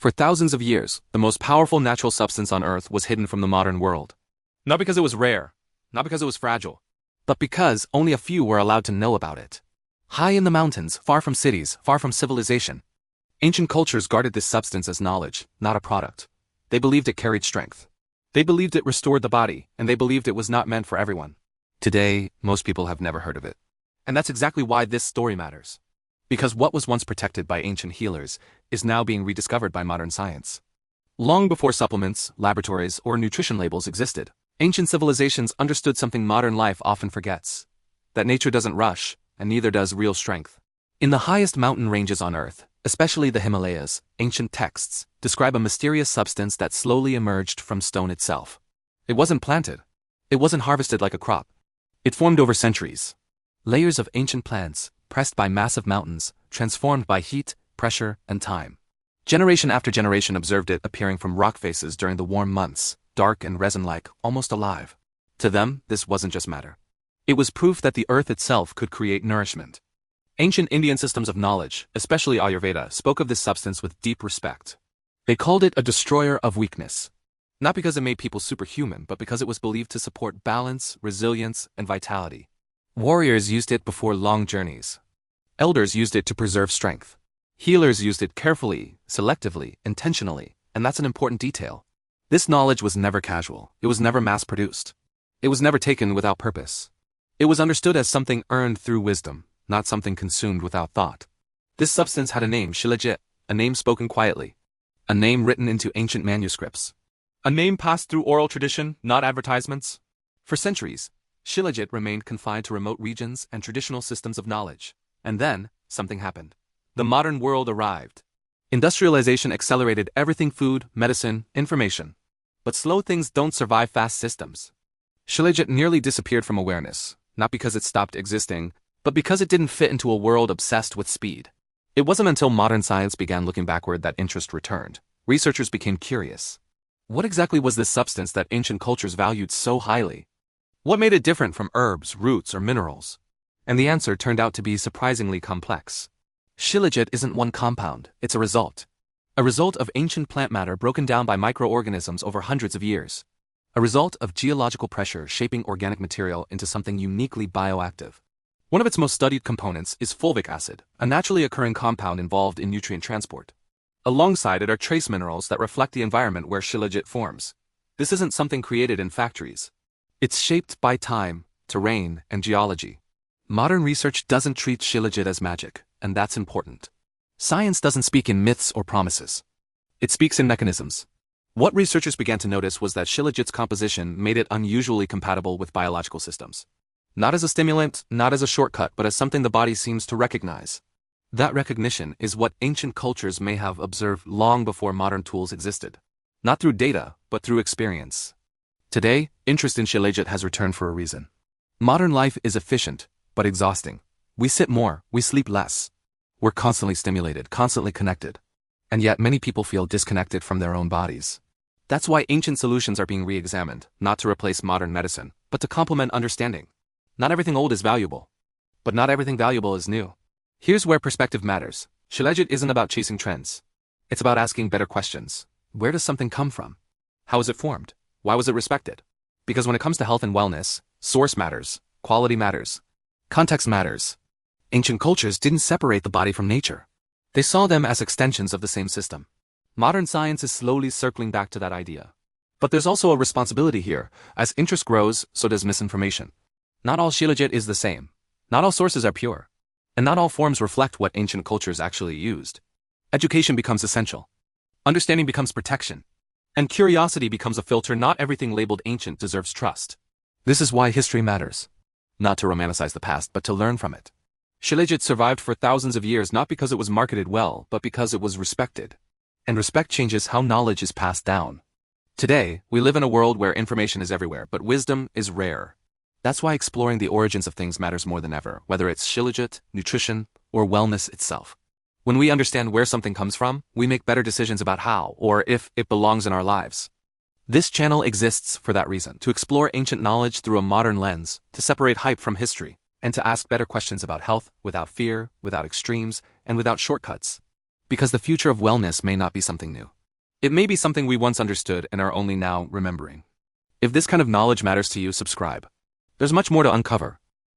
For thousands of years, the most powerful natural substance on Earth was hidden from the modern world. Not because it was rare, not because it was fragile, but because only a few were allowed to know about it. High in the mountains, far from cities, far from civilization, ancient cultures guarded this substance as knowledge, not a product. They believed it carried strength. They believed it restored the body, and they believed it was not meant for everyone. Today, most people have never heard of it. And that's exactly why this story matters. Because what was once protected by ancient healers is now being rediscovered by modern science. Long before supplements, laboratories, or nutrition labels existed, ancient civilizations understood something modern life often forgets: that nature doesn't rush, and neither does real strength. In the highest mountain ranges on Earth, especially the Himalayas, ancient texts describe a mysterious substance that slowly emerged from stone itself. It wasn't planted. It wasn't harvested like a crop. It formed over centuries. Layers of ancient plants, pressed by massive mountains, transformed by heat, pressure, and time. Generation after generation observed it appearing from rock faces during the warm months, dark and resin-like, almost alive. To them, this wasn't just matter. It was proof that the earth itself could create nourishment. Ancient Indian systems of knowledge, especially Ayurveda, spoke of this substance with deep respect. They called it a destroyer of weakness. Not because it made people superhuman, but because it was believed to support balance, resilience, and vitality. Warriors used it before long journeys. Elders used it to preserve strength. Healers used it carefully, selectively, intentionally, and that's an important detail. This knowledge was never casual. It was never mass-produced. It was never taken without purpose. It was understood as something earned through wisdom, not something consumed without thought. This substance had a name, Shilajit, a name spoken quietly, a name written into ancient manuscripts, a name passed through oral tradition, not advertisements. For centuries, Shilajit remained confined to remote regions and traditional systems of knowledge. And then, something happened. The modern world arrived. Industrialization accelerated everything: food, medicine, information. But slow things don't survive fast systems. Shilajit nearly disappeared from awareness, not because it stopped existing, but because it didn't fit into a world obsessed with speed. It wasn't until modern science began looking backward that interest returned. Researchers became curious. What exactly was this substance that ancient cultures valued so highly? What made it different from herbs, roots, or minerals? And the answer turned out to be surprisingly complex. Shilajit isn't one compound, it's a result. A result of ancient plant matter broken down by microorganisms over hundreds of years. A result of geological pressure shaping organic material into something uniquely bioactive. One of its most studied components is fulvic acid, a naturally occurring compound involved in nutrient transport. Alongside it are trace minerals that reflect the environment where Shilajit forms. This isn't something created in factories. It's shaped by time, terrain, and geology. Modern research doesn't treat Shilajit as magic, and that's important. Science doesn't speak in myths or promises. It speaks in mechanisms. What researchers began to notice was that Shilajit's composition made it unusually compatible with biological systems. Not as a stimulant, not as a shortcut, but as something the body seems to recognize. That recognition is what ancient cultures may have observed long before modern tools existed. Not through data, but through experience. Today, interest in Shilajit has returned for a reason. Modern life is efficient, but exhausting. We sit more, we sleep less. We're constantly stimulated, constantly connected. And yet many people feel disconnected from their own bodies. That's why ancient solutions are being re-examined, not to replace modern medicine, but to complement understanding. Not everything old is valuable, but not everything valuable is new. Here's where perspective matters. Shilajit isn't about chasing trends. It's about asking better questions. Where does something come from? How is it formed? Why was it respected? Because when it comes to health and wellness, source matters, quality matters, context matters. Ancient cultures didn't separate the body from nature. They saw them as extensions of the same system. Modern science is slowly circling back to that idea. But there's also a responsibility here. As interest grows, so does misinformation. Not all Shilajit is the same. Not all sources are pure. And not all forms reflect what ancient cultures actually used. Education becomes essential. Understanding becomes protection. And curiosity becomes a filter. Not everything labeled ancient deserves trust. This is why history matters. Not to romanticize the past, but to learn from it. Shilajit survived for thousands of years not because it was marketed well, but because it was respected. And respect changes how knowledge is passed down. Today, we live in a world where information is everywhere, but wisdom is rare. That's why exploring the origins of things matters more than ever, whether it's Shilajit, nutrition, or wellness itself. When we understand where something comes from, we make better decisions about how, or if, it belongs in our lives. This channel exists for that reason, to explore ancient knowledge through a modern lens, to separate hype from history, and to ask better questions about health, without fear, without extremes, and without shortcuts. Because the future of wellness may not be something new. It may be something we once understood and are only now remembering. If this kind of knowledge matters to you, subscribe. There's much more to uncover.